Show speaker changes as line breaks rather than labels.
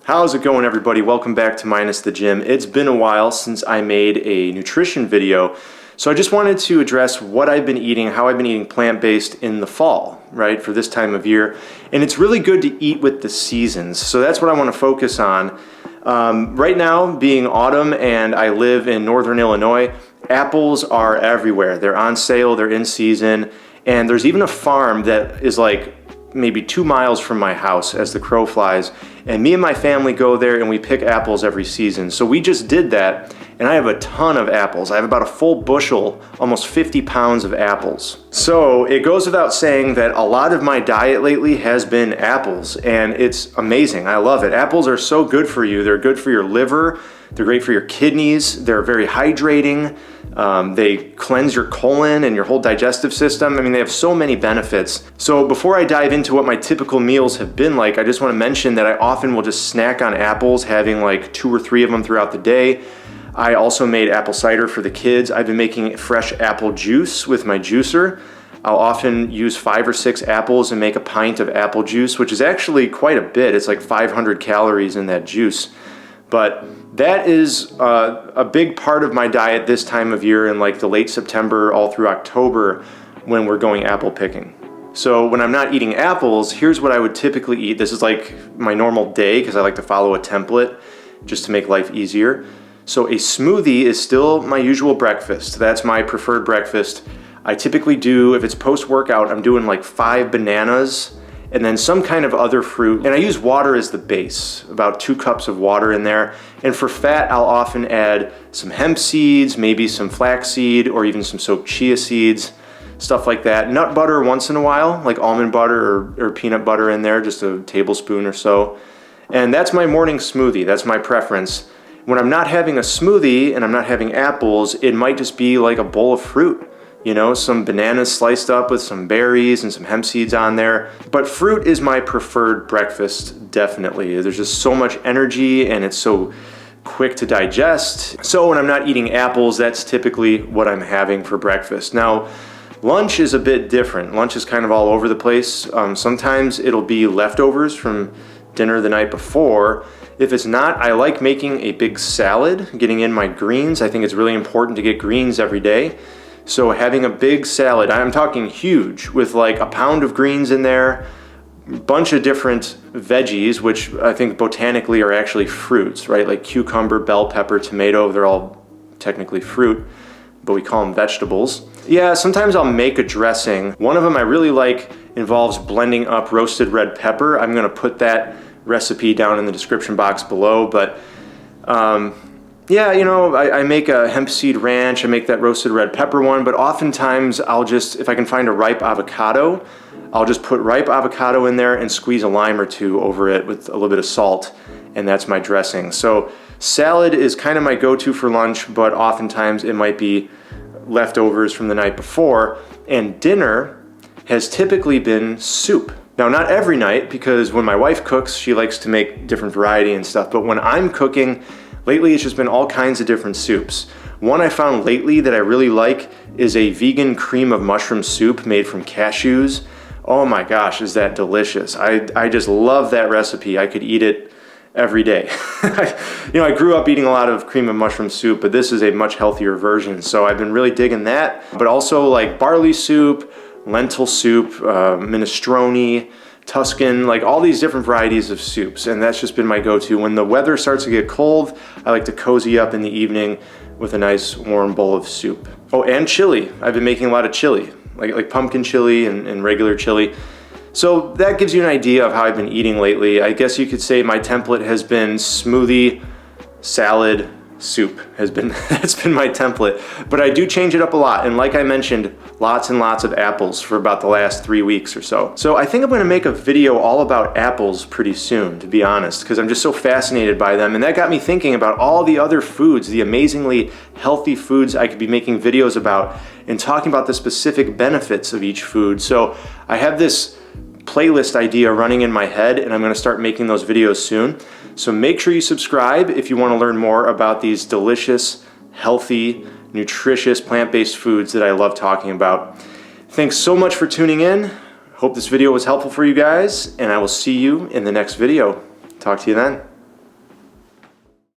How's it going, everybody? Welcome back to Minus the Gym. It's been a while since I made a nutrition video, so I just wanted to address what I've been eating, how I've been eating plant-based in the fall, right, for this time of year. And it's really good to eat with the seasons, so that's what I want to focus on. Right now, being autumn and I live in northern Illinois, apples are everywhere. They're on sale, they're in season, and there's even a farm that is like maybe 2 miles from my house as the crow flies, and me and my family go there and we pick apples every season. So we just did that, and I have a ton of apples. I have about a full bushel, almost 50 pounds of apples. So it goes without saying that a lot of my diet lately has been apples, and it's amazing. I love it. Apples are so good for you. They're good for your liver, they're great for your kidneys, they're very hydrating. They cleanse your colon and your whole digestive system. I mean, they have so many benefits. So before I dive into what my typical meals have been like, I just want to mention that I often will just snack on apples, having like 2 or 3 of them throughout the day. I also made apple cider for the kids. I've been making fresh apple juice with my juicer. I'll often use 5 or 6 apples and make a pint of apple juice, which is actually quite a bit. It's like 500 calories in that juice. But that is a big part of my diet this time of year in like the late September all through October when we're going apple picking. So when I'm not eating apples, here's what I would typically eat. This is like my normal day because I like to follow a template just to make life easier. So a smoothie is still my usual breakfast. That's my preferred breakfast. I typically do, if it's post-workout, I'm doing like 5 bananas and then some kind of other fruit. And I use water as the base, about 2 cups of water in there. And for fat, I'll often add some hemp seeds, maybe some flaxseed, or even some soaked chia seeds, stuff like that. Nut butter once in a while, like almond butter or peanut butter in there, just a tablespoon or so. And that's my morning smoothie, that's my preference. When I'm not having a smoothie and I'm not having apples, it might just be like a bowl of fruit. You know, some bananas sliced up with some berries and some hemp seeds on there. But fruit is my preferred breakfast, definitely. There's just so much energy and it's so quick to digest. So when I'm not eating apples, that's typically what I'm having for breakfast. Now, lunch is a bit different. Lunch is kind of all over the place. Sometimes it'll be leftovers from dinner the night before. If it's not, I like making a big salad, getting in my greens. I think it's really important to get greens every day. So having a big salad, I'm talking huge, with like a pound of greens in there, a bunch of different veggies, which I think botanically are actually fruits, right? Like cucumber, bell pepper, tomato, they're all technically fruit, but we call them vegetables. Yeah, sometimes I'll make a dressing. One of them I really like involves blending up roasted red pepper. I'm gonna put that recipe down in the description box below, but yeah, you know, I make a hemp seed ranch, I make that roasted red pepper one, but oftentimes I'll just, if I can find a ripe avocado, I'll just put ripe avocado in there and squeeze a lime or 2 over it with a little bit of salt, and that's my dressing. So salad is kind of my go-to for lunch, but oftentimes it might be leftovers from the night before, and dinner has typically been soup. Now, not every night, because when my wife cooks, she likes to make different variety and stuff, but when I'm cooking, lately it's just been all kinds of different soups. One I found lately that I really like is a vegan cream of mushroom soup made from cashews. Oh my gosh, is that delicious. I just love that recipe. I could eat it every day. You know, I grew up eating a lot of cream of mushroom soup, but this is a much healthier version, so I've been really digging that. But also like barley soup, lentil soup, minestrone, Tuscan, like all these different varieties of soups, and that's just been my go-to. When the weather starts to get cold, I like to cozy up in the evening with a nice warm bowl of soup. Oh, and chili. I've been making a lot of chili, like pumpkin chili and regular chili. So that gives you an idea of how I've been eating lately. I guess you could say my template has been smoothie, salad, soup has been, that's been my template. But I do change it up a lot, and like I mentioned, lots and lots of apples for about the last 3 weeks or so. So I think I'm gonna make a video all about apples pretty soon, to be honest, because I'm just so fascinated by them, and that got me thinking about all the other foods, the amazingly healthy foods I could be making videos about, and talking about the specific benefits of each food. So I have this playlist idea running in my head, and I'm gonna start making those videos soon. So make sure you subscribe if you want to learn more about these delicious, healthy, nutritious, plant-based foods that I love talking about. Thanks so much for tuning in. Hope this video was helpful for you guys, and I will see you in the next video. Talk to you then.